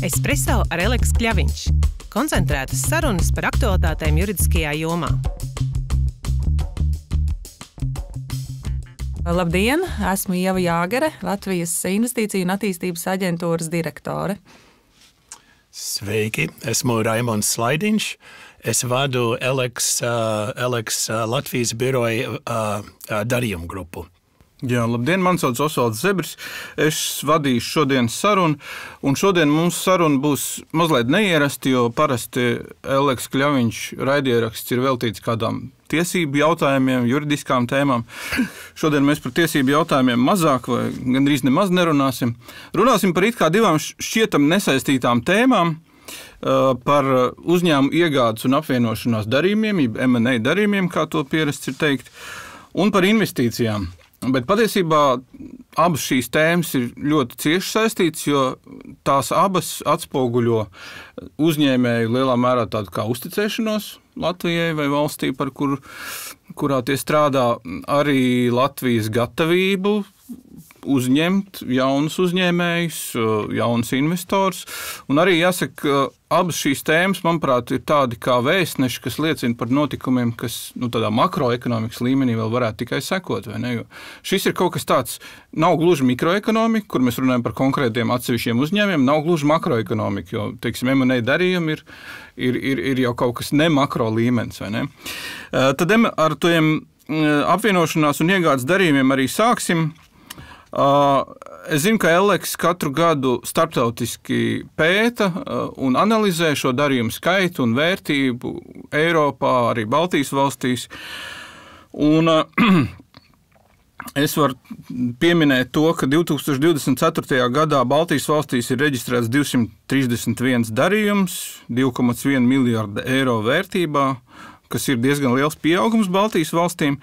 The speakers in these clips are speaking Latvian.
Espresso ar Eleksu Kļaviņš. Koncentrētas sarunas par aktualitātēm juridiskajā jomā. Labdien! Esmu Ieva Jāgere, Latvijas Investīciju un attīstības aģentūras direktore. Sveiki! Esmu Raimonds Slaidiņš. Es vadu Eleksu Latvijas biroja darījumu grupu. Jā, labdien, man sauc Osvalds Zebris. Es vadīšu šodienas sarunu, un šodien mums saruna būs mazliet neierasti, jo parasti Eleksu Kļaviņš raidieraksts ir veltīts kādām tiesību jautājumiem, juridiskām tēmām. Šodien mēs par tiesību jautājumiem mazāk vai gandrīz nemaz nerunāsim. Runāsim par it kā divām šķietam nesaistītām tēmām, par uzņēmumu iegādes un apvienošanās darījumiem, jeb M&A darījumiem, kā to pierasts ir teikt, un par investīcijām. Bet patiesībā abas šīs tēmas ir ļoti cieši saistītas, jo tās abas atspoguļo uzņēmēju lielā mērā tādu kā uzticēšanos Latvijai vai valstī, kurā tie strādā, arī Latvijas gatavību uzņemt jaunus uzņēmējus, jaunus investors. Un arī jāsaka, abas šīs tēmas, manuprāt, ir tādi kā vēstneši, kas liecina par notikumiem, kas tādā makroekonomikas līmenī vēl varētu tikai sekot. Vai ne? Jo šis ir kaut kas tāds, nav gluži mikroekonomika, kur mēs runājam par konkrētiem atsevišķiem uzņēmumiem, nav gluži makroekonomika, jo, teiksim, M&A darījumi ir jau kaut kas ne makro līmenis. Vai ne? Tad ar tiem apvienošanās un iegādes darījumiem arī sāksim. Es zinu, ka Eleksu katru gadu starptautiski pēta un analizē šo darījumu skaitu un vērtību Eiropā, arī Baltijas valstīs. Un es varu pieminēt to, ka 2024. gadā Baltijas valstīs ir reģistrēts 231 darījums, 2,1 miljarda eiro vērtībā, kas ir diezgan liels pieaugums Baltijas valstīm,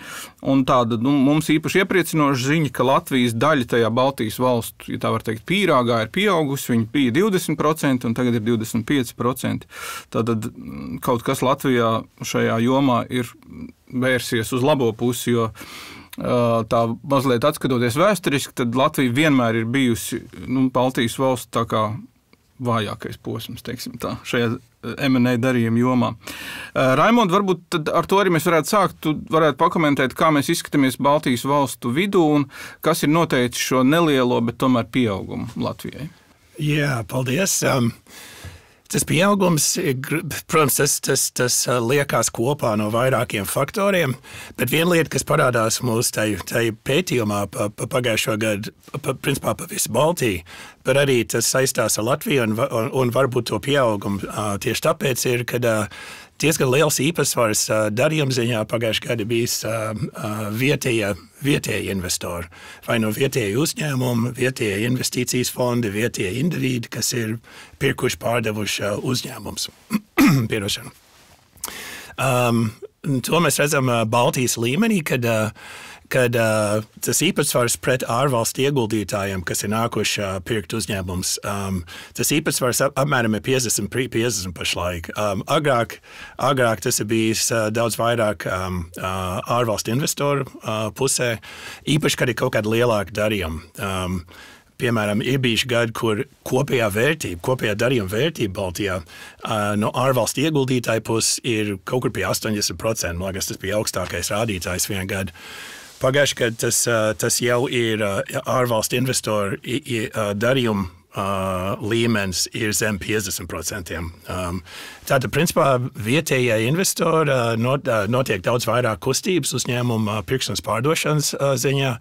un tāda mums īpaši iepriecinoša ziņa, ka Latvijas daļa tajā Baltijas valstu, ja tā var teikt, pīrāgā ir pieaugusi, viņa bija 20%, un tagad ir 25%. Tātad kaut kas Latvijā šajā jomā ir vērsies uz labo pusi, jo tā mazliet atskatoties vēsturiski, tad Latvija vienmēr ir bijusi Baltijas valsts tā kā vājākais posms, teiksim tā, šajā M&A darījuma jomā. Raimond, varbūt tad ar to arī mēs varētu sākt. Tu varētu pakomentēt, kā mēs izskatāmies Baltijas valstu vidū un kas ir noteicis šo nelielo, bet tomēr pieaugumu Latvijai. Jā, paldies. Tas pieaugums, protams, tas liekas kopā no vairākiem faktoriem, bet viena lieta, kas parādās mūsu tajā pētījumā pagājušo gadu, principā pa visu Baltiju, bet arī tas saistās ar Latviju un varbūt to pieaugumu tieši tāpēc ir, kad diezgan liels īpatsvars darījuma ziņā pagājušajā gadā bijis vietējie investori. Vai no vietēji uzņēmumi, vietējie investīcijas fondi, vietējie individi, kas ir pirkuši pārdevuši uzņēmums. Piedošanu. To mēs redzam Baltijas līmenī, kad tas īpatsvars pret ārvalstu ieguldītājiem, kas ir nākuši pirkt uzņēmums, tas īpatsvars apmēram ir 50 pašlaik. Agrāk tas ir bijis daudz vairāk ārvalstu investoru pusē, īpaši, kad ir kaut kāda lielāka darījuma. Piemēram, ir bijuši gadi, kur kopējā darījuma vērtība Baltijā no ārvalstu ieguldītāju puses ir kaut kur pie 80%. Man liekas, tas bija augstākais rādītājs vienā gadā. Pagājušajā gadā tas jau ir ārvalstu investoru darījuma līmenis ir zem 50%. Tātad, principā, vietējie investori notiek daudz vairāk kustības uzņēmuma pirkšanas pārdošanas ziņā.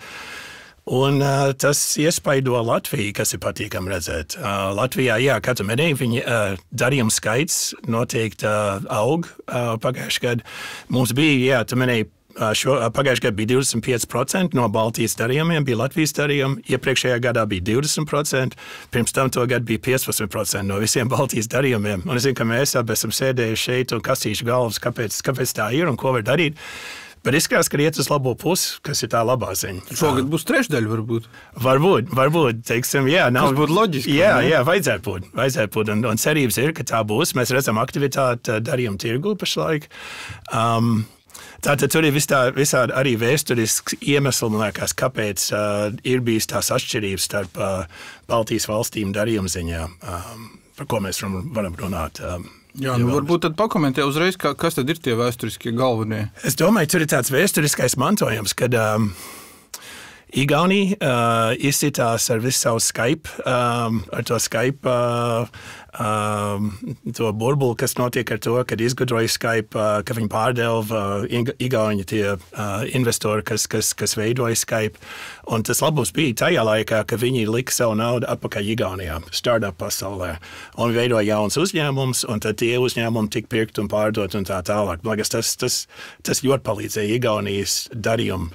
Un tas iespaido Latviju, kas ir patīkami redzēt. Latvijā, jā, katru mēnesi viņa darījuma skaits noteikti aug pagājušajā gadā. Mums bija, pagājušajā gadā bija 25% no Baltijas darījumiem, bija Latvijas darījumi, iepriekšējā gadā bija 20%, pirms tam to gadu bija 15% no visiem Baltijas darījumiem. Un es zinu, ka mēs abi esam sēdējuši šeit un kastījuši galvas, kāpēc tā ir un ko var darīt. Bet izskatās, ka iet uz labo pusi, kas ir tā labā ziņa. Šogad būs trešdaļa, varbūt. Varbūt, teiksim, jā. Tas būtu loģiski. Jā, vajadzētu būt. Un cerības ir, ka tā būs. Mēs redzam aktivitāti darījuma tirgu pašlaik. Tātad tur ir visādi arī vēsturiski iemesli, man liekas, kāpēc ir bijis tās atšķirības starp Baltijas valstīm darījuma ziņā. par ko mēs varam runāt. Jā, varbūt tad pakomentē uzreiz, kas tad ir tie vēsturiskie galvenie. Es domāju, tur ir tāds vēsturiskais mantojums, kad Igaunija izsitās ar visu savu Skype, ar to Skype to burbuli, kas notiek ar to, kad izgudroja Skype, ka viņi pārdeva Igauņi tie investori, kas veidoja Skype. Un tas labums bija tajā laikā, ka viņi lika savu naudu atpakaļ Igaunijā, startup pasaulē. Un veidoja jauns uzņēmums, un tad tie uzņēmumi tika pirkt un pārdot un tā tālāk. Man liekas, tas ļoti palīdzēja Igaunijas darījumu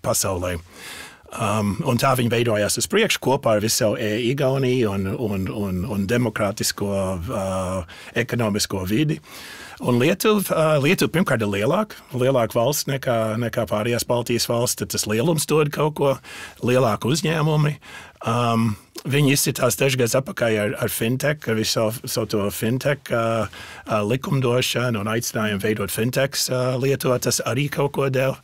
pasaulē. Un tā viņi veidojās uz priekšu kopā ar visu savu Igauniju un demokrātisko ekonomisko vidi. Un Lietuva pirmkārt ir lielāka valsts nekā pārējās Baltijas valsts, tad tas lielums dod kaut ko, lielāku uzņēmumi. Viņi izsitās dažs gadus atpakaļ ar fintech, ar visu to fintech likumdošanu un aicinājumu veidot fintechs Lietuvā, tas arī kaut ko deva.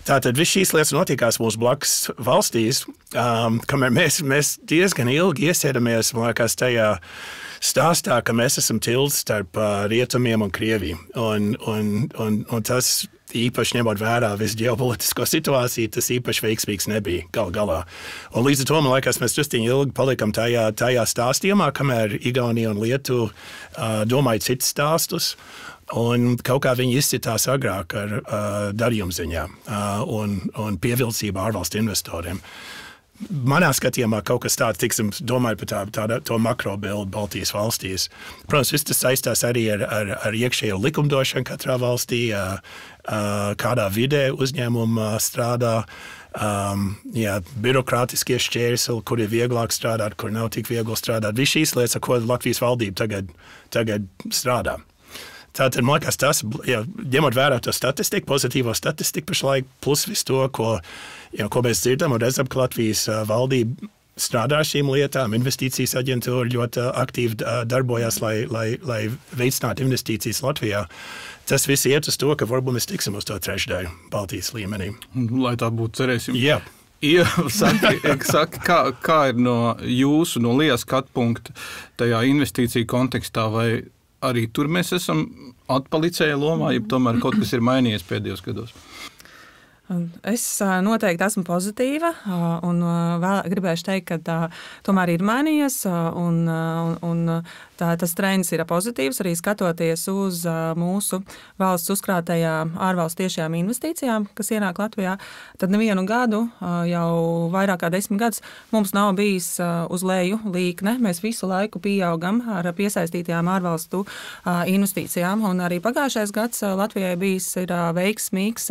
Tātad viss šīs lietas notikās mūsu blakus valstīs, kamēr mēs diezgan ilgi iesēdamies, man liekas, tajā stāstā, ka mēs esam tilts starp rietumiem un Krieviju. Un tas īpaši ņemot vērā visu ģeopolitisko situāciju, tas īpaši veiksmīgs nebija galā. Un līdz ar to, man liekas, mēs drusciņi ilgi palikam tajā stāstījumā, kamēr Igaunija un Lietuva domāja citus stāstus. Un kaut kā viņi izcitās agrāk ar darījumu ziņām un pievilcību ārvalstu investoriem. Manā skatījumā kaut kas tāds, domāju par to makrobildu Baltijas valstīs. Protams, viss tas saistās arī ar iekšējo likumdošanu katrā valstī, kādā vidē uzņēmuma strādā, birokrātiskie šķērsli, kur ir vieglāk strādāt, kur nav tik viegli strādāt. Viss šīs lietas, ar ko Latvijas valdība tagad strādā. Tātad, man liekas, tas, ņemot vērā to statistiku, pozitīvo statistiku pašlaik, plus visu to, ko mēs dzirdam un redzam, ka Latvijas valdība strādā ar šīm lietām, investīcijas aģentūra ļoti aktīvi darbojās, lai veicinātu investīcijas Latvijā. Tas viss iet uz to, ka varbūt mēs tiksim uz to trešdaļu Baltijas līmenī. Lai tā būtu, cerēsim. Jā. Ja, saki, kā ir no jūsu, no Lijas skatu punkta tajā investīciju kontekstā, vai arī tur mēs esam atpalicēja lomā, ja tomēr kaut kas ir mainījies pēdējos gados? Es noteikti esmu pozitīva un gribēšu teikt, ka tomēr ir mainījies un tas trends ir pozitīvs, arī skatoties uz mūsu valsts uzkrātajām ārvalstu tiešajām investīcijām, kas ienāk Latvijā, tad nevienu gadu, jau vairāk kā 10 gadus, mums nav bijis uz leju līkne. Mēs visu laiku pieaugam ar piesaistītajām ārvalstu investīcijām, un arī pagājušais gads Latvijai ir veiksmīgs.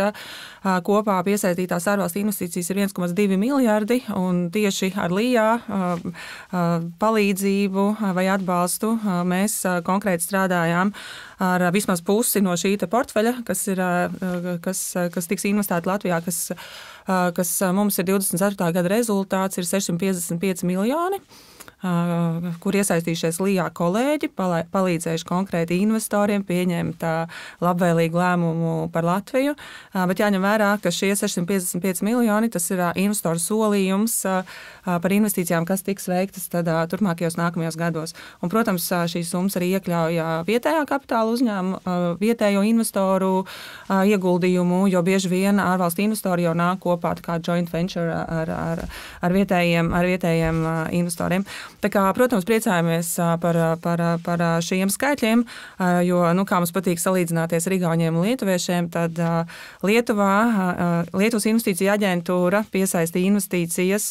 Kopā piesaistītās ārvalstu investīcijas ir 1,2 miljardi, un tieši ar Lijā palīdzību vai atbalstu mēs konkrēti strādājām ar vismaz pusi no šī portfeļa, kas tiks investēta Latvijā, kas mums ir 24. gada rezultāts, ir 655 miljoni. Kur iesaistījušies Lijā kolēģi, palīdzējuši konkrēti investoriem pieņemt labvēlīgu lēmumu par Latviju. Bet jāņem vērā, ka šie 655 miljoni, tas ir investoru solījums par investīcijām, kas tiks veiktas turpmākajos nākamajos gados. Un, protams, šīs summas arī iekļauj vietējā kapitāla uzņēmumu, vietējo investoru ieguldījumu, jo bieži vien ārvalstu investori jau nāk kopā kā joint venture ar vietējiem investoriem. Tā kā, protams, priecājamies par šiem skaitļiem, jo, kā mums patīk salīdzināties ar Igauniem un Lietuviešiem, tad Lietuvas investīcija aģentūra piesaistīja investīcijas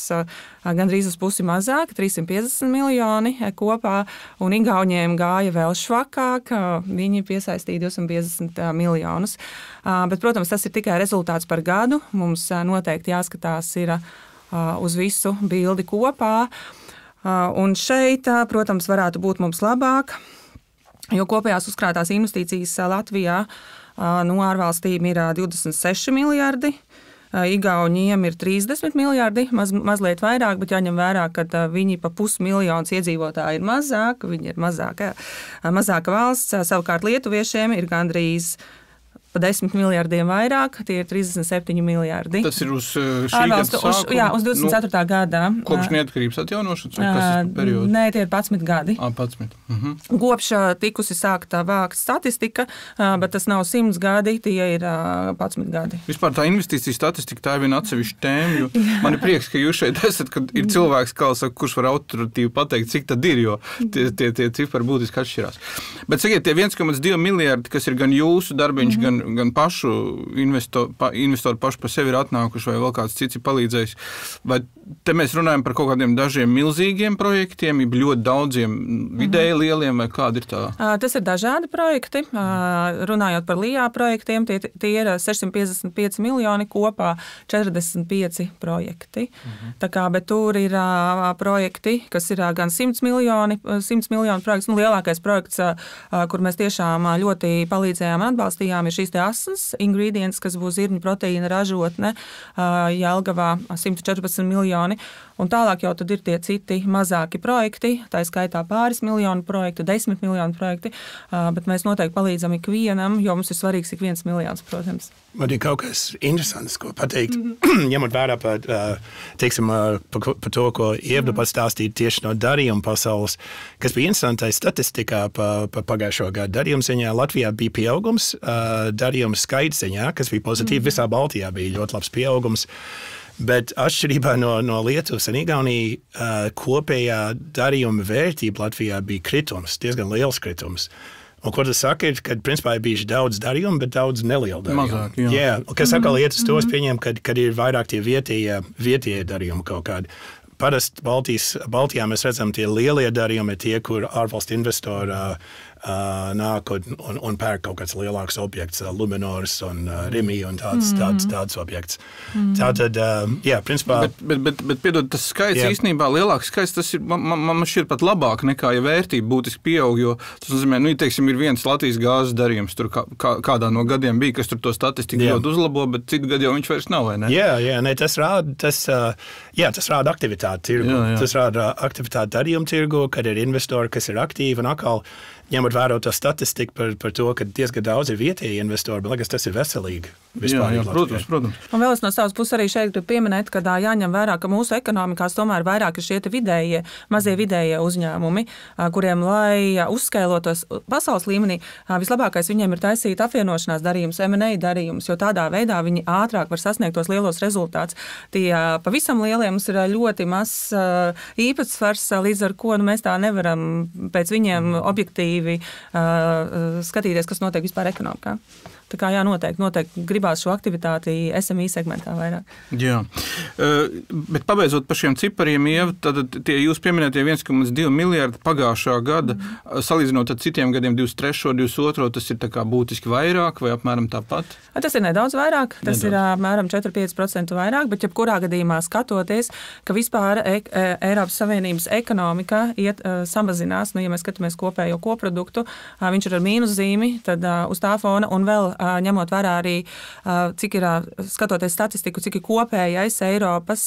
gandrīz uz pusi mazāk, 350 miljoni kopā, un Igauniem gāja vēl švakāk, viņi piesaistīja 250 miljonus. Bet, protams, tas ir tikai rezultāts par gadu, mums noteikti jāskatās ir uz visu bildi kopā. Un šeit, protams, varētu būt mums labāk, jo kopējās uzkrātās investīcijas Latvijā no ārvalstīm ir 26 miljardi, Igauniem ir 30 miljardi, mazliet vairāk, bet jāņem vērā, ka viņi pa 500 miljonus iedzīvotāji ir mazāk, viņi ir mazāka valsts, savukārt lietuviešiem ir gandrīz pa 10 miljardiem vairāk, tie ir 37 miljardi. Tas ir uz šī gada sākuma? Jā, uz 24. gadā. Kopš neatkarības atjaunošanas, vai kas ir periods? Nē, tie ir 11 gadi. 11. Kopš tikusi sākta vākt statistika, bet tas nav 100 gadi, tie ir 11 gadi. Vispār tā investīcija statistika, tā ir viena atsevišķa tēma, jo man ir prieks, ka jūs šeit esat, kad ir cilvēks, kā saka, kurš var autoritīvi pateikt, cik tad ir, jo tie cifari būtiski atšķirās. Bet sakiet, tie 1,2 miljardi, kas ir gan jūsu darbiņš, gan pašu investoru pašu par sevi ir atnākuši, vai vēl kāds cits ir palīdzējis. Vai te mēs runājam par kaut kādiem dažiem milzīgiem projektiem, ļoti daudziem vidēji lieliem, vai kādi ir tā? Tas ir dažādi projekti. Runājot par LIA projektiem, tie ir 655 miljoni kopā, 45 projekti. Tā kā, bet tur ir projekti, kas ir gan 100 miljonu projekts. Lielākais projekts, kur mēs tiešām ļoti palīdzējām un atbalstījām, ir šīs te asins ingredients, kas būs zirņu proteīna ražotne Jelgavā 114 miljoni. Un tālāk jau tad ir tie citi mazāki projekti, tā skaitā pāris miljonu projektu, 10 miljonu projekti, bet mēs noteikti palīdzam ikvienam, jo mums ir svarīgs ik viens miljons, protams. Man ir kaut kas interesants, ko pateikt, ņemot vērā par to, ko Ievda pastāstīja tieši no darījuma pasaules, kas bija interesantai statistikā pa pagājušo gadu. Darījuma ziņā Latvijā bija pieaugums, darījuma skaita ziņā, kas bija pozitīvi, visā Baltijā bija ļoti labs pieaugums. Bet atšķirībā no Lietuvas un Igaunijas kopējā darījuma vērtība Latvijā bija kritums, diezgan liels kritums. Un ko tas saka, ir, ka principā ir bijuši daudz darījumu, bet daudz nelielu darījumu. Mazāk, jā. Jā, kas atkal iet uz tos pieņem, kad ir vairāk tie vietējie darījumi kaut kādi. Parasti Baltijā mēs redzam tie lielie darījumi, tie, kur ārvalstu investori nāk un pērk kaut kāds lielāks objekts, Luminors un Rimi un tāds objekts. Tātad, jā, principā... Bet piedod, tas skaits īstenībā, lielāks skaits, tas ir, man šķiet pat labāk nekā, ja vērtība būtiski pieaug, jo tas nozīmē, teiksim, ir viens Latvijas gāzes darījums, tur kādā no gadiem bija, kas tur to statistiku ļoti uzlabo, bet citu gadu jau viņš vairs nav, vai ne? Jā, tas rāda aktivitāti tirgu. Tas rāda aktivitāti darījuma tirgu, kad ir investori, kas ir aktīvi un atkal ņemot vērā to statistiku par to, ka diezgan daudz ir vietēji investori, bet liekas, tas ir veselīgi. Jā, protams. Un vēl es no savas puses arī šeit gribu pieminēt, ka jāņem vērā, ka mūsu ekonomikās tomēr vairāk ir šie vidējie, mazie vidējie uzņēmumi, kuriem, lai uzskailotos pasaules līmenī, vislabākais viņiem ir taisīt apvienošanās darījumus, M&A darījumus, jo tādā veidā viņi ātrāk var sasniegt tos lielos rezultātus. Tie pavisam lielie mums ir ļoti mazs īpatsvars, līdz ar ko mēs tā nevaram pēc viņiem objektīvi skatīties, kas notiek vispār ekonomikā. Tā kā jā, noteikti gribās šo aktivitāti SMI segmentā vairāk. Jā, bet pabeidzot par šiem cipariem, Ieva, tad tie jūs pieminētie 1,2 miljardi pagājušā gada, salīdzinot ar citiem gadiem 23. 22. tas ir tā kā būtiski vairāk vai apmēram tāpat? Tas ir nedaudz vairāk, tas ir apmēram 4-5% vairāk, bet jebkurā gadījumā skatoties, ka vispār Eiropas Savienības ekonomika samazinās, ja mēs skatāmies kopējo koproduktu, viņš ir ar mīnuszīmi, tad uz tā fona un vēl ņemot vērā arī, cik ir, skatoties statistiku, cik ir kopējais Eiropas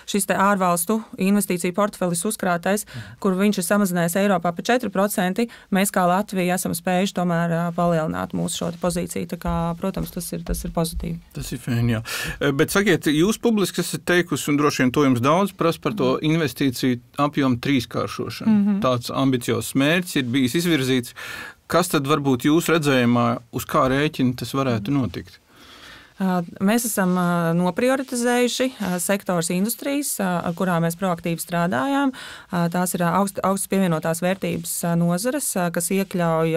šis te ārvalstu investīciju portfelis uzkrātais, kur viņš ir samazinājies Eiropā par 4%, mēs kā Latvija esam spējuši tomēr palielināt mūsu šo pozīciju. Tā kā, protams, tas ir pozitīvi. Tas ir fēni, jā. Bet sakiet, jūs publiski esat teikusi, un droši vien to jums daudz prasa par to investīciju apjomu 3-kāršošanu. Tāds ambiciozs mērķis ir bijis izvirzīts. Kas tad varbūt jūsu redzējumā, uz kā rēķina tas varētu notikt? Mēs esam noprioritizējuši sektors industrijas, ar kurām mēs proaktīvi strādājām. Tās ir augstas pievienotās vērtības nozares, kas iekļauj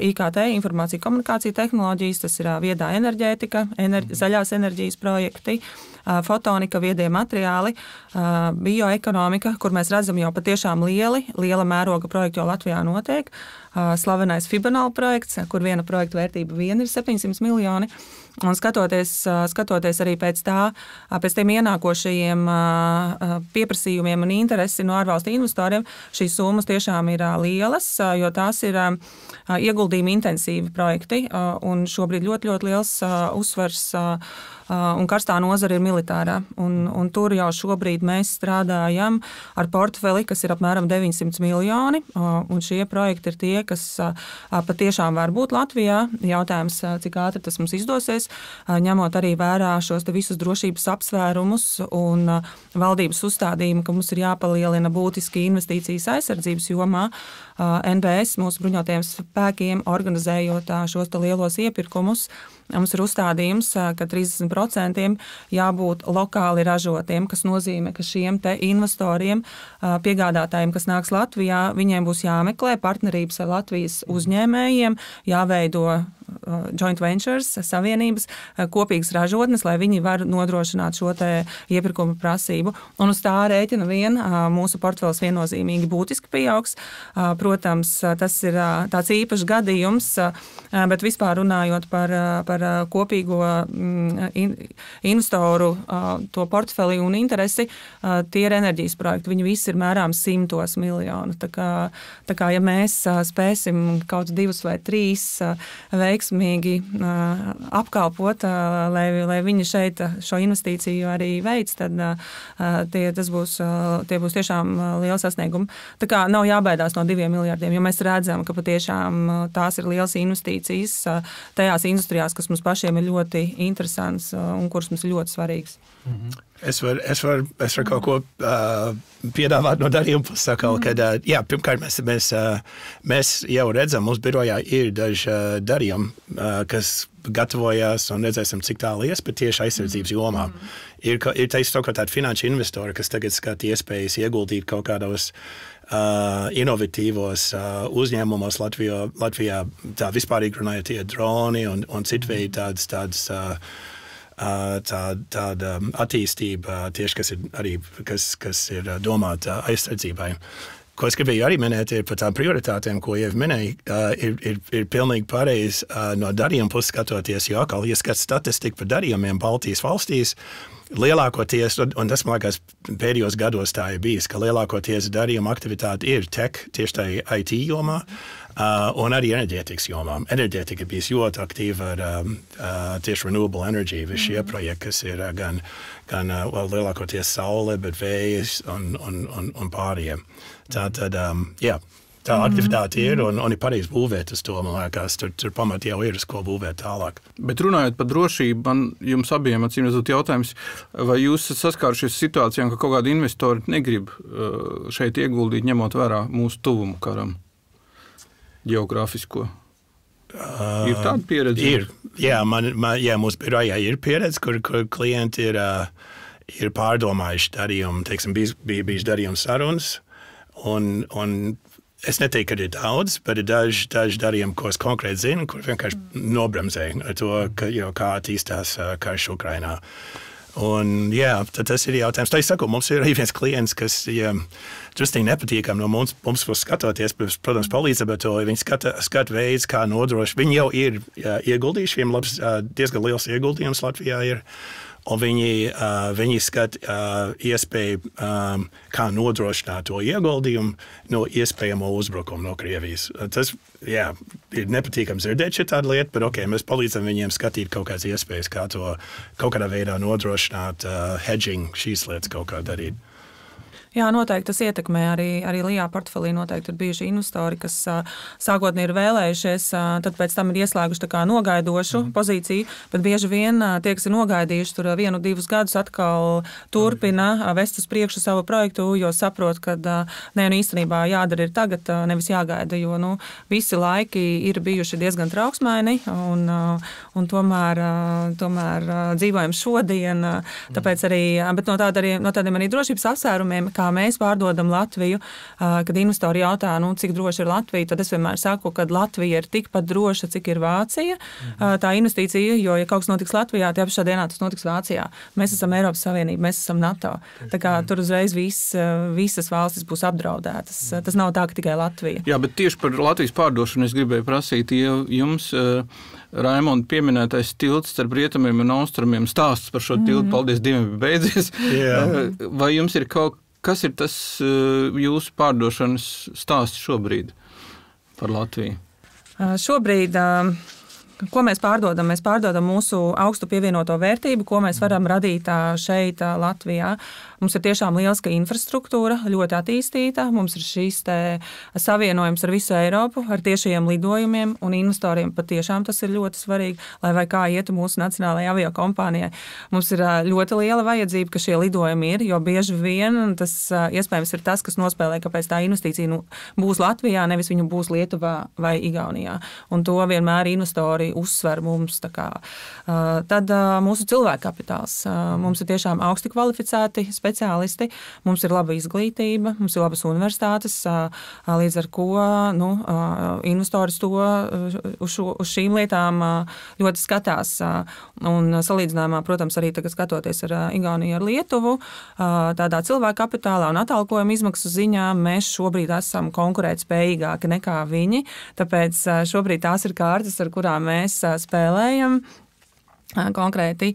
IKT, informācija komunikācija tehnoloģijas, tas ir viedā enerģētika, zaļās enerģijas projekti, fotonika, viedie materiāli, bioekonomika, kur mēs redzam jau patiešām liela mēroga projekti jau Latvijā notiek. Slavenais Fibonal projekts, kur viena projekta vērtība ir 700 miljoni. Un skatoties skatoties arī pēc tiem ienākošajiem pieprasījumiem un interesi no ārvalstu investoriem, šīs summas tiešām ir lielas, jo tās ir ieguldījumi intensīvi projekti, un šobrīd ļoti, ļoti liels uzsvars un karstā nozara ir militārā. Un tur jau šobrīd mēs strādājam ar portfeli, kas ir apmēram 900 miljoni, un šie projekti ir tie, kas patiešām var būt Latvijā. Jautājums, cik ātri tas mums izdosies, ņemot arī vērā šos te visus drošības apsvērumus un valdības uzstādījumu, ka mums ir jāpalielina būtiski investīcijas aizsardzības jomā. NBS mūsu bruņotajiem spēkiem organizējot šos te lielos iepirkumus, mums ir uzstādījums, ka 30% jābūt lokāli ražotiem, kas nozīmē, ka šiem te investoriem, piegādātājiem, kas nāks Latvijā, viņiem būs jāmeklē partnerības ar Latvijas uzņēmējiem, jāveido joint ventures, savienības, kopīgas ražotnes, lai viņi var nodrošināt šo te iepirkuma prasību. Un uz tā rēķina vien mūsu portfels viennozīmīgi būtiski pieaugs. Protams, tas ir tāds īpašs gadījums, bet vispār runājot par kopīgo investoru to portfeli un interesi, tie ir enerģijas projekti. Viņi visi ir mērām 100 miljonu. Tā kā ja mēs spēsim kaut 2 vai 3 veiksmīgi apkalpot, lai viņi šeit šo investīciju arī veic, tad tie būs tiešām liela sasnieguma. Tā kā nav jābaidās no 2 miljardiem, jo mēs redzam, ka patiešām tās ir lielas investīcijas tajās industrijās, kas mums pašiem ir ļoti interesants un kuras mums ir ļoti svarīgas. Es varu kaut ko piedāvāt no darījuma puses, kad pirmkārt mēs jau redzam, mūsu birojā ir daži darījumi, kas gatavojās un redzēsim, cik tālu ies, bet tieši aizsardzības jomā. Ir tādi finanšu investori, kas tagad skata iespējas ieguldīt kaut kādos inovatīvos uzņēmumos Latvijā, tā vispārīgi runājot, tie droni un citveidi tādas tāda attīstība tieši, kas ir domāta aizsardzībai. Ko es gribēju arī minēt, ir par tām prioritātēm, ko jau minēju, ir pilnīgi pareizi no darījuma puses skatoties, jo atkal ieskats statistiku par darījumiem Baltijas valstīs, lielākoties, un tas, man liekas, pēdējos gados tā ir bijis, ka lielākoties darījuma aktivitāte ir tech, tieši tā IT jomā, un arī enerģētikas jomā. Enerģētika ir bijis ļoti aktīva ar tieši renewable energy, visi šie projekti, kas ir gan lielākoties saule, bet vējas un pārējiem. Tātad, tā aktivitāte ir un ir pareizi būvēt uz to, man liekas, tur pamat jau ir, uz ko būvēt tālāk. Bet runājot par drošību, man jums abiem atcīmredzot jautājums, vai jūs saskārušies situācijām, ka kaut kādi investori negrib šeit ieguldīt, ņemot vērā mūsu tuvumu karam geogrāfisko? Ir tāda pieredze? Ir. Jā, mūsu birojā ir pieredze, kur klienti ir pārdomājuši darījumu, teiksim, bijis darījums sarunas, un es neteiktu, ka ir daudz, bet ir daži darījumi, ko es konkrēti zinu, kur vienkārši nobremzēju ar to, kā attīstās karš Ukrainā. Un tad tas ir jautājums. Tā es saku, mums ir arī viens klients, kas drusciņi nepatīkam no mums skatoties, protams, palīdz, bet viņi skata veids, kā nodrošināt. Viņi jau ir ieguldījuši, viņiem diezgan liels ieguldījums Latvijā ir. Un viņi skata iespēju, kā nodrošināt to ieguldījumu no iespējamo uzbrukumu no Krievijas. Tas, ir nepatīkams dzirdēt šitādu lietu, bet mēs palīdzam viņiem skatīt kaut kādas iespējas, kā to kaut kādā veidā nodrošināt, hedging šīs lietas kaut kā darīt. Jā, noteikti tas ietekmē arī LIA portfelī. Noteikti ir bijuši investori, kas sākotnēji ir vēlējušies, tad pēc tam ir ieslēguši tā kā nogaidošu pozīciju, bet bieži vien tie, kas ir nogaidījuši tur 1-2 gadus, atkal turpina vest uz priekšu savu projektu, jo saprot, ka īstenībā jādara ir tagad, nevis jāgaida, jo visi laiki ir bijuši diezgan trauksmaini un tomēr dzīvojam šodien, tāpēc arī, bet no tādiem arī drošības apsvērumiem, kā mēs pārdodam Latviju. Kad investori jautā, cik droši ir Latvija, tad es vienmēr saku, ka Latvija ir tikpat droša, cik ir Vācija. Tā investīcija, jo, ja kaut kas notiks Latvijā, tad pašā dienā tas notiks Vācijā. Mēs esam Eiropas Savienība, mēs esam NATO. Tā kā tur uzreiz visas valstis būs apdraudētas. Tas nav tā, ka tikai Latvija. Jā, bet tieši par Latvijas pārdošanu es gribēju prasīt, ja jums Raimonda pieminētais tilts starp rietumiem un austrumiem stāsts par šo tiltu, paldies Dievam, beidzies. Vai jums ir kas ir tas jūsu pārdošanas stāsts šobrīd par Latviju? Šobrīd, ko mēs pārdodam? Mēs pārdodam mūsu augstu pievienoto vērtību, ko mēs varam radīt šeit Latvijā. Mums ir tiešām lieliska infrastruktūra, ļoti attīstīta. Mums ir šīs savienojums ar visu Eiropu, ar tiešajiem lidojumiem, un investoriem patiešām tas ir ļoti svarīgi, lai vai kā ietu mūsu nacionālajai aviokompānijai. Mums ir ļoti liela vajadzība, ka šie lidojumi ir, jo bieži vien tas iespējams ir tas, kas nospēlē, kāpēc tā investīcija būs Latvijā, nevis viņa būs Lietuvā vai Igaunijā. Un to vienmēr investori uzsver mums. Tad mūsu cilvēku kapitāls. Mums ir tiešām augsti kvalificēti speciālisti, mums ir laba izglītība, mums ir labas universitātes, līdz ar ko investori to uz šīm lietām ļoti skatās. Un salīdzinājumā, protams, arī tagad skatoties ar Igauniju, ar Lietuvu, tādā cilvēku kapitālā un atalgojuma izmaksu ziņā mēs šobrīd esam konkurētspējīgāki nekā viņi, tāpēc šobrīd tās ir kārtas, ar kurām mēs spēlējam. Konkrēti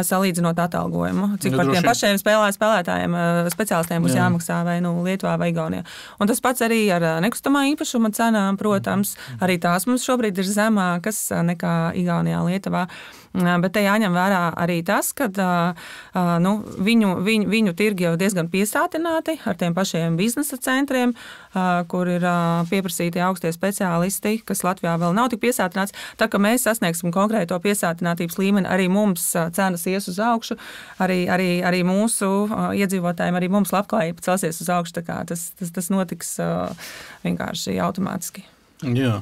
salīdzinot atalgojumu, cik par tiem pašiem spēlētājiem, speciālistiem būs jāmaksā vai Lietuvā vai Igaunijā. Un tas pats arī ar nekustamā īpašuma cenām, protams, arī tās mums šobrīd ir zemākas nekā Igaunijā, Lietuvā. Bet te jāņem vērā arī tas, ka viņu tirgi jau diezgan piesātināti ar tiem pašiem biznesa centriem, kur ir pieprasīti augstie speciālisti, kas Latvijā vēl nav tik piesātināts. Tā kā mēs sasniegsim konkrēto piesātinātības līmeni, arī mums cenas ies uz augšu, arī mūsu iedzīvotājiem, arī mums labklājība celsies uz augšu. Tā kā tas notiks vienkārši automātiski. Jā.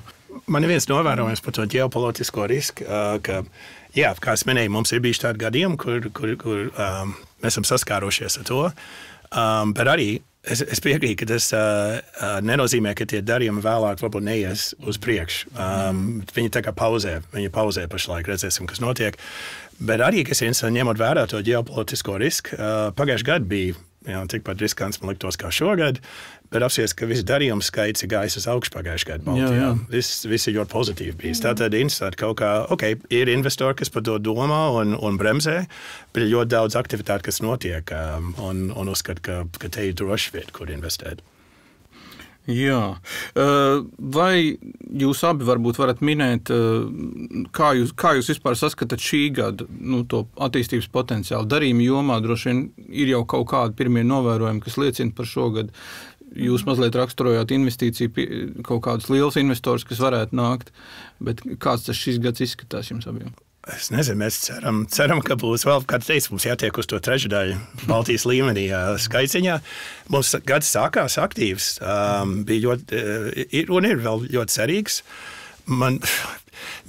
Man ir viens novērojums par to ģeopolitisko risku, ka, jā, kā es minēju, mums ir bijuši tādi gadījumi, kur mēs esam saskārušies ar to, bet arī es piekrītu, ka tas nenozīmē, ka tie darījumi vēlāk varbūt neies uz priekšu. Viņi tā kā pauzē pašlaik, redzēsim, kas notiek. Bet arī, kas ir interesanti, ņemot vērā to ģeopolitisko risku, pagājuši gadu bija tikpat riskants, man liktos, kā šogad, bet apsies, ka viss darījums skaits ir gājis uz augšu pagājuši gadu Baltijā. Viss ir ļoti pozitīvi bijis. Tātad interesanti kaut kā, ir investori, kas par to domā un bremzē, bet ir ļoti daudz aktivitāti, kas notiek un uzskat, ka te ir droši vieta, kur investēt. Jā. Vai jūs abi varbūt varat minēt, kā jūs vispār saskatāt šī gada to attīstības potenciālu? Darījuma jomā droši vien ir jau kaut kādi pirmie novērojumi, kas liecina par šo gadu. Jūs mazliet raksturojāt investīciju, kaut kādus lielus investors, kas varētu nākt, bet kāds tas šis gads izskatās jums abiem? Es nezinu, mēs ceram, ka būs vēl, kā teicu, mums jātiek uz to trešdaļu Baltijas līmenī skaitziņā. Mums gads sākās aktīvs, bija ļoti, un ir vēl ļoti cerīgs.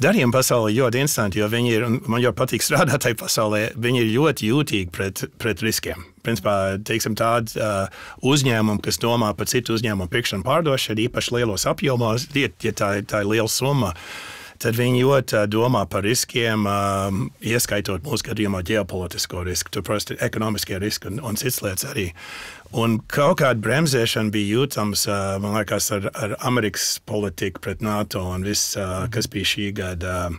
Darījuma pasaulē ļoti interesanti, jo viņi ir, un man ļoti patīk strādāt tajā pasaulē, viņi ir ļoti jūtīgi pret riskiem. Principā, teiksim, tādi uzņēmumi, kas domā par citu uzņēmumu pirkšanu pārdošanu, īpaši lielos apjomos, ja tā ir liela summa, tad viņi ļoti domā par riskiem, ieskaitot mūsu gadījumā ģeopolitisko risku, tur prosti ekonomiskie riski un citas lietas arī. Un kaut kāda bremzēšana bija jūtams, man liekas, ar Amerikas politiku pret NATO un viss, kas bija šī gada,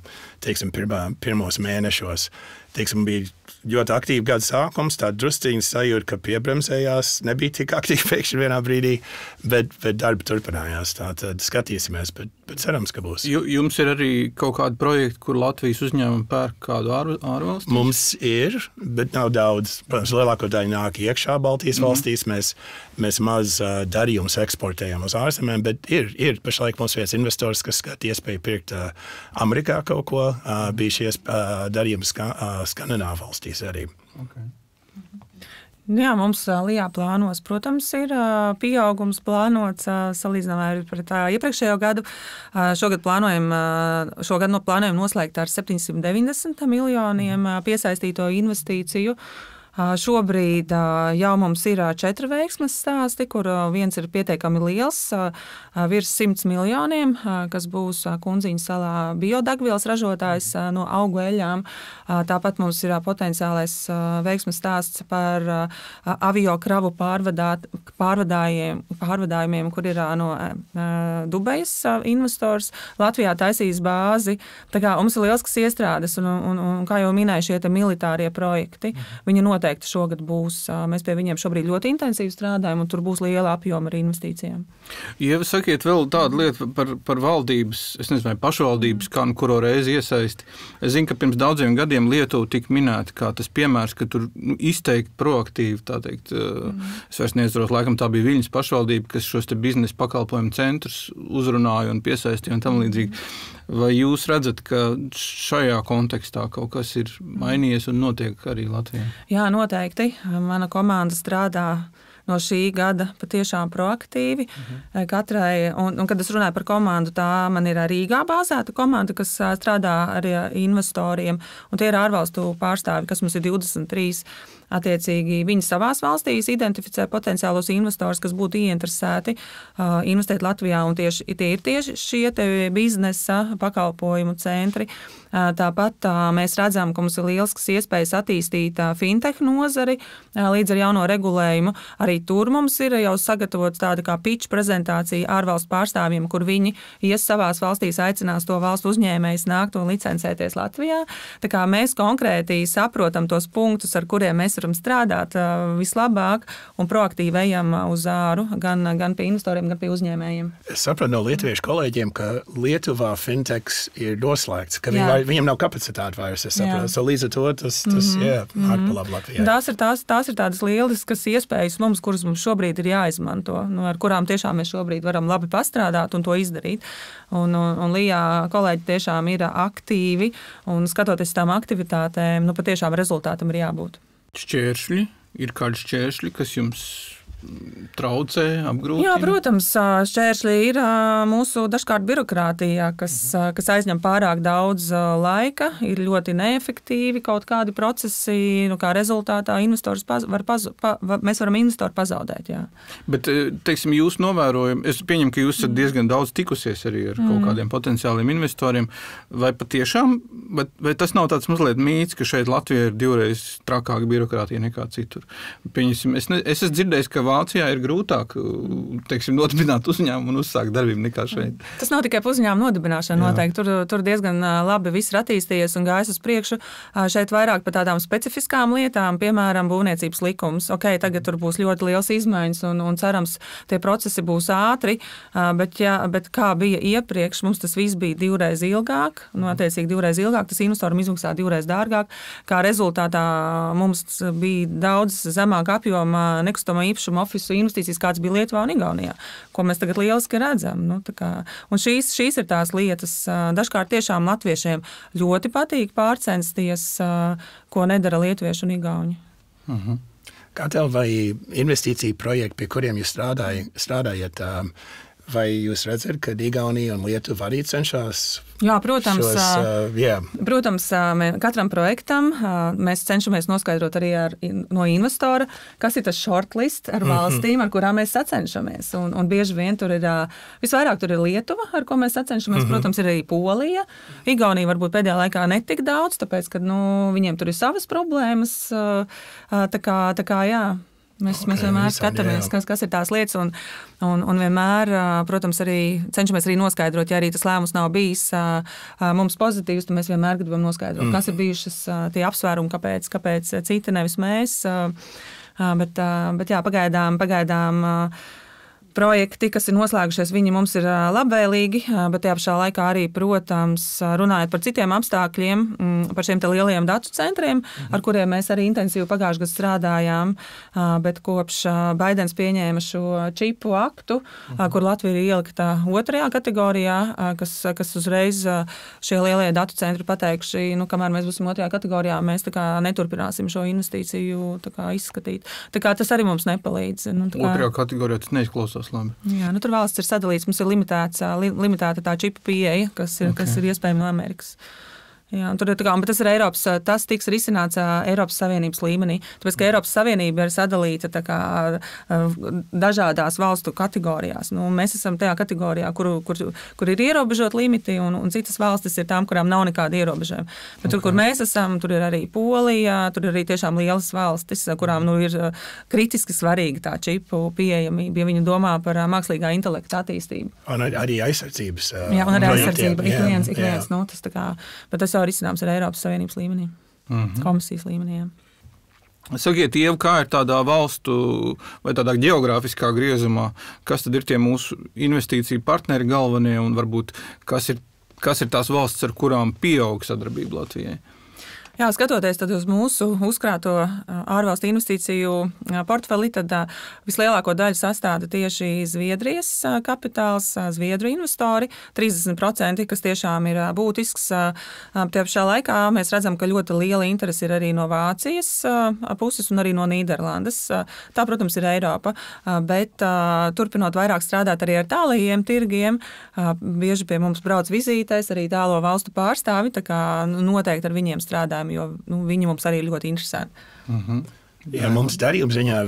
teiksim, pirmos mēnešos. Teiksim, bija ļoti aktīvi gada sākums, tāda drusciņa sajūta, ka piebremzējās, nebija tik aktīvi pēkšņi vienā brīdī, bet darbi turpinājās. Tātad skatīsimies, bet cerams, ka būs. Jums ir arī kaut kādi projekti, kur Latvijas uzņēmumi pērk kādu ārvalstīs? Mums ir, bet nav daudz. Protams, lielāko daļu nāk iekšā Baltijas valstīs. Mēs maz darījumus eksportējam uz ārzemēm, bet ir pašlaik mums viens investors, kas skata iespēju pirkt Amerikā kaut ko. Bija šies darījums Skandināvu valstīs arī. Okay. Jā, mums LIA plānos, protams, ir pieaugums plānots salīdzinājumā pret iepriekšējo gadu. Šogad plānojam noslēgt ar 790 miljoniem piesaistīto investīciju. Šobrīd jau mums ir 4 veiksmes stāsti, kur viens ir pietiekami liels, virs 100 miljoniem, kas būs Kunziņu salā biodegvielas ražotājs no augu eļļām. Tāpat mums ir potenciālais veiksmes stāsts par avio kravu pārvadājumiem, kur ir no Dubajas investors. Latvijā taisīs bāzi. Tā kā mums ir lieliskas iestrādes un kā jau minēju, šie militārie projekti, viņi noteikti šogad būs. Mēs pie viņiem šobrīd ļoti intensīvi strādājam, un tur būs liela apjoma ar investīcijām. Ja sakiet vēl tādu lietu par valdības, es nezinu, vai pašvaldības, kā kuro reizi iesaisti. Es zinu, ka pirms daudziem gadiem Lietuva tika minēta kā tas piemērs, ka tur izteikti proaktīvi, tā teikt, es vairs neatceros, laikam tā bija Viļņas pašvaldība, kas šos te biznesa pakalpojumu centrus uzrunāja un piesaistīja un tam līdzīgi. Vai jūs redzat, ka šajā kontekstā kaut kas ir mainījies un notiek arī Latvijā? Jā, noteikti. Mana komanda strādā no šī gada patiešām proaktīvi. Katrai, un kad es runāju par komandu, tā man ir Rīgā bāzēta komanda, kas strādā ar investoriem, un tie ir ārvalstu pārstāvi, kas mums ir 23. Attiecīgi viņi savās valstīs identificē potenciālos investors, kas būtu ieinteresēti investēt Latvijā, un tie ir tieši šie te biznesa pakalpojumu centri. Tāpat mēs redzam, ka mums ir lieliskas iespējas attīstīt fintech nozari līdz ar jauno regulējumu. Arī tur mums ir jau sagatavots tāda kā pitch prezentācija ārvalstu pārstāvjiem, kur viņi ies savās valstīs, aicinās to valstu uzņēmējus nākt un licencēties Latvijā. Tā kā mēs konkrēti saprotam tos punktus, ar kuriem mēs varam strādāt vislabāk un proaktīvi ejam uz āru gan pie investoriem, gan pie uzņēmējiem. Es sapratu no lietuviešu kolēģiem, ka Lietuvā fintechs ir noslēgts, ka viņiem nav kapacitāte vairs, es sapratu. So līdz ar to tas ārpalab Latvijā. Tās ir tādas lieliskas iespējas mums, kuras mums šobrīd ir jāizmanto, ar kurām tiešām mēs šobrīd varam labi pastrādāt un to izdarīt. Un Lijā kolēģi tiešām ir aktīvi, un skatoties tām aktivitātēm, patiešām rezultātam ir jābūt. Šķēršļi? Ir kādi šķēršļi, kas jums traucē, apgrūtina? Jā, protams, šķēršļi ir mūsu dažkārt birokrātija, kas aizņem pārāk daudz laika, ir ļoti neefektīvi kaut kādi procesi, kā rezultātā mēs varam investoru pazaudēt. Jā. Bet, teiksim, jūs novērojam, es pieņemu, ka jūs esat diezgan daudz tikusies arī ar kaut kādiem potenciāliem investoriem, vai patiešām, vai tas nav tāds mazliet mīts, ka šeit Latvijā ir 2 trakāka birokrātija nekā citur? Pieņemsim, es esmu dzirdējis, ka Vācijā ir grūtāk, teiksim, nodibināt uzņēmumu un uzsākt darbību nekā šeit. Tas nav tikai par uzņēmumu nodibināšanu noteikti. Tur diezgan labi viss ir attīstījies un gājis uz priekšu. Šeit vairāk par tādām specifiskām lietām, piemēram, būvniecības likums. Tagad tur būs ļoti liels izmaiņas un cerams, tie procesi būs ātri, bet kā bija iepriekš, mums tas viss bija 2 ilgāk, attiecīgi 2 ilgāk, tas investoram izmaksā 2 dārgāk. Kā rezultātā mums bija daudz zemāk apjoma nekustamā īpašuma ofisu investīcijas, kāds bija Lietuvā un Igaunijā, ko mēs tagad lieliski redzam. Un šīs ir tās lietas. Dažkārt tiešām latviešiem ļoti patīk pārcensties, ko nedara lietuvieši un igauņi. Kā tev vai investīciju projekti, pie kuriem jūs strādājat, vai jūs redzat, ka Igaunija un Lietuva arī cenšas? Jā, protams. Protams, katram projektam mēs cenšamies noskaidrot arī no investora, kas ir tas shortlist ar valstīm, ar kurām mēs sacenšamies. Un bieži vien tur ir, visvairāk tur ir Lietuva, ar ko mēs sacenšamies. Protams, ir arī Polija. Igaunija varbūt pēdējā laikā netik daudz, tāpēc, ka viņiem tur ir savas problēmas. Tā kā jā. Mēs vienmēr skatāmies, kas ir tās lietas, un vienmēr, protams, arī cenšamies arī noskaidrot, ja arī tas lēmums nav bijis mums pozitīvs, tad mēs vienmēr gribam noskaidrot, kas ir bijušas tie apsvērumi, kāpēc citi, nevis mēs. Bet jā, pagaidām projekti, kas ir noslēgušies, viņi mums ir labvēlīgi, bet tajā pašā laikā arī, protams, runājot par citiem apstākļiem, par šiem te lielajiem datu centriem, ar kuriem mēs arī intensīvi pagājušajā gadā strādājām, bet kopš Baidens pieņēma šo čipu aktu, kur Latvija ir ielikta 2. kategorijā, kas uzreiz šie lielie datu centri pateikuši, kamēr mēs būsim 2. kategorijā, mēs tā kā neturpināsim šo investīciju tā kā izskatīt. Tā kā tas arī mums nepalīdz. 2. kategorijā tas neizklausās. Jā, tur valsts ir sadalīts, mums ir limitēta tā čipa pieeja, kas ir iespējama no Amerikas. Jā, tur ir bet tas ir Eiropas, tas tiks risināts Eiropas Savienības līmenī. Tāpēc, ka Eiropas Savienība ir sadalīta dažādās valstu kategorijās. Mēs esam tajā kategorijā, kur ir ierobežot limiti, un citas valstis ir tām, kurām nav nekāda ierobežojuma. Bet tur, kur mēs esam, tur ir arī Polija, tur ir arī tiešām lielas valstis, kurām ir kritiski svarīga tā čipu pieejamība, ja viņi domā par mākslīgā intelekta attīstību. Un arī aizsardzības. Jā, un arī aizsardzība. Ik viens, bet tas jau ir izcināms ar Eiropas Savienības līmenī, komisijas līmenī. Sakiet, Ieva, kā ir tādā valstu vai tādā geogrāfiskā griezumā, kas tad ir tie mūsu investīciju partneri galvenie un varbūt kas ir tās valsts, ar kurām pieaug sadarbība Latvijai? Jā, skatoties tad uz mūsu uzkrāto ārvalstu investīciju portfeli, tad vislielāko daļu sastāda tieši Zviedrijas kapitāls, Zviedru investori, 30%, kas tiešām ir būtisks. Tie pašā laikā mēs redzam, ka ļoti liela interese ir arī no Vācijas puses un arī no Nīderlandes. Tā, protams, ir Eiropa, bet turpinot vairāk strādāt arī ar tālajiem tirgiem, bieži pie mums brauc vizītēs arī tālo valstu pārstāvi, tā kā noteikti ar viņiem strādājam, jo viņi mums arī ļoti interesanti. Ja, mums darījuma ziņā,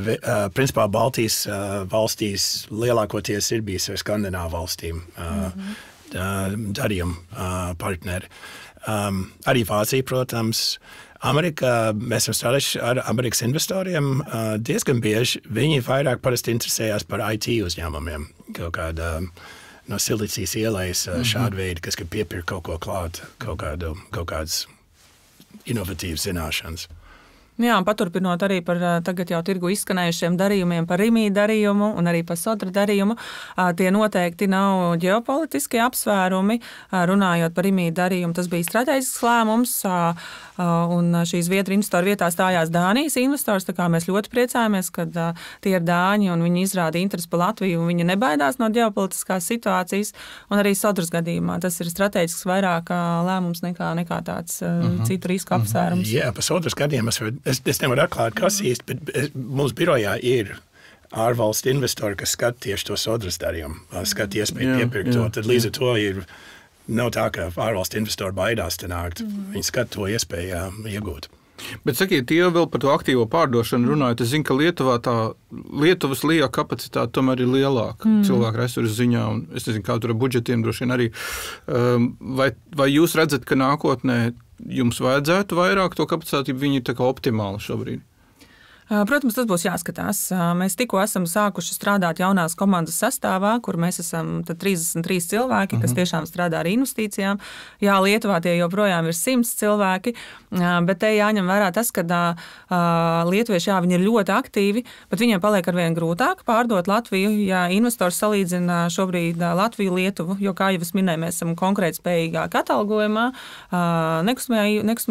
principā Baltijas valstīs lielākoties ir bijis ar Skandināvu valstīm darījuma partneri. Arī Vācija, protams. Amerikā mēs esam strādājuši ar Amerikas investoriem diezgan bieži. Viņi vairāk parasti interesējās par IT uzņēmumiem. Kaut kāda no Silicijas ielejas šāda veida, kas grib piepirkt kaut ko klāt, kaut kādas inovatīvas zināšanas. Jā, un paturpinot arī par tagad jau tirgu izskanējušiem darījumiem, par RIMI darījumu un arī par Sodra darījumu, tie noteikti nav ģeopolitiskie apsvērumi. Runājot par RIMI darījumu, tas bija strateģisks lēmums, un šī Zviedru investoru vietā stājās Dānijas investors, tā kā mēs ļoti priecājamies, kad tie ir Dāņi un viņi izrāda interesi par Latviju un viņi nebaidās no ģeopolitiskās situācijas, un arī Sodras gadījumā tas ir strateģisks vairāk lēmums nekā tāds citu risku apsvērums. Jā, par Sodras gadījumā es nevaru atklāt, kas īsti, bet mūsu birojā ir ārvalstu investori, kas skata tieši to Sodras darījumu, skata iespēju piepirkt to. Tad līdz ar to nav tā, ka ārvalstu investori baidās te nākt. Viņi skata to iespēju iegūt. Bet sakiet, ja vēl par to aktīvo pārdošanu runājot, es zinu, ka Lietuvas LIA kapacitāte tomēr ir lielāka cilvēku resursu ziņā, un es nezinu, kā tur ar budžetiem droši vien arī. Vai jūs redzat, ka nākotnē jums vajadzētu vairāk to kapacitāti, viņi ir tā kā optimāli šobrīd? Protams, tas būs jāskatās. Mēs tikko esam sākuši strādāt jaunās komandas sastāvā, kur mēs esam 33 cilvēki, kas tiešām strādā ar investīcijām. Jā, Lietuvā tie joprojām ir 100 cilvēki, bet te jāņem vērā tas, ka lietuvieši, viņi ir ļoti aktīvi, bet viņiem paliek arvien grūtāk pārdot Latviju, ja investors salīdzina šobrīd Latviju, Lietuvu, jo, kā jau es minēju, mēs esam konkrēti spējīgāk atalgojumā, nekustamā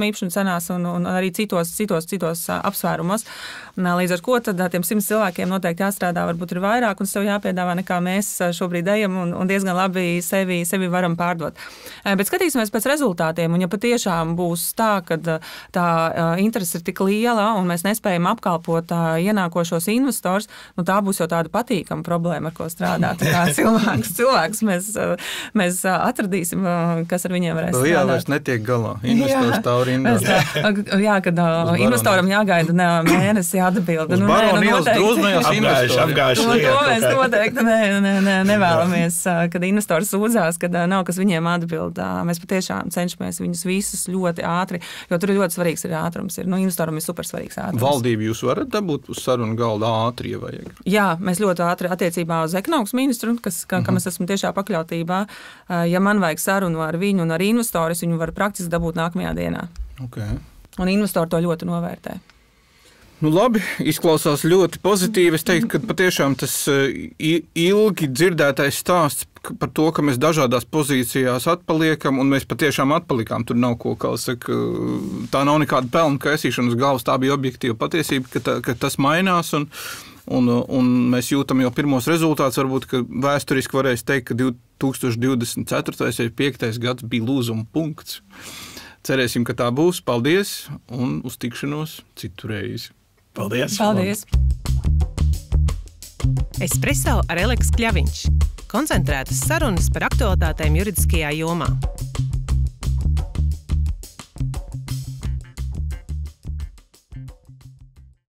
īpašuma cenās un arī citos apsvērumos. Līdz ar ko tad tiem 100 cilvēkiem noteikti jāstrādā, varbūt ir vairāk un sev jāpiedāvā, nekā mēs šobrīd ejam un diezgan labi sevi varam pārdot. Bet skatīsimies pēc rezultātiem, un ja patiešām būs tā, ka tā interese ir tik liela un mēs nespējam apkalpot ienākošos investors, tā būs jau tāda patīkama problēma, ar ko strādāt. Tā kā cilvēks mēs atradīsim, kas ar viņiem varēs strādāt. Jā, vairs netiek galā. Investors tā rindā. Jā, kad investoram jāgaida mēnesi atbildi. Uz Barona ielas drūzmējās investori. To mēs noteikti nevēlamies, kad investori sūdzās, kad nav kas viņiem atbild. Mēs patiešām cenšamies viņus visus ļoti ātri, jo tur ir ļoti svarīgs ir ātrums. Investoram ir supersvarīgs ātrums. Valdību jūs varat dabūt uz sarunu galda ātri, ja vajag? Jā, mēs ļoti ātri attiecībā uz ekonomikas ministru, kam es esmu tiešā pakļautībā. Ja man vajag sarunu ar viņu un ar investoru, es viņu varu praktiski dabūt nākamajā dienā. Okay. Un investori to ļoti novērtē. Labi, izklausās ļoti pozitīvi. Es teiktu, ka patiešām tas ilgi dzirdētais stāsts par to, ka mēs dažādās pozīcijās atpaliekam, un mēs patiešām atpalikām. Tur nav ko, kā saka, tā nav nekāda pelnu kaisīšana uz galvas, tā bija objektīva patiesība, ka tas mainās, un mēs jūtam jau pirmos rezultātus. Varbūt, ka vēsturiski varēs teikt, ka 2024. vai 2025. gads bija lūzuma punkts. Cerēsim, ka tā būs. Paldies, un uz tikšanos citu reizi. Paldies! Paldies! Espresso ar Eleksu Kļaviņš. Koncentrētas sarunas par aktualitātēm juridiskajā jomā.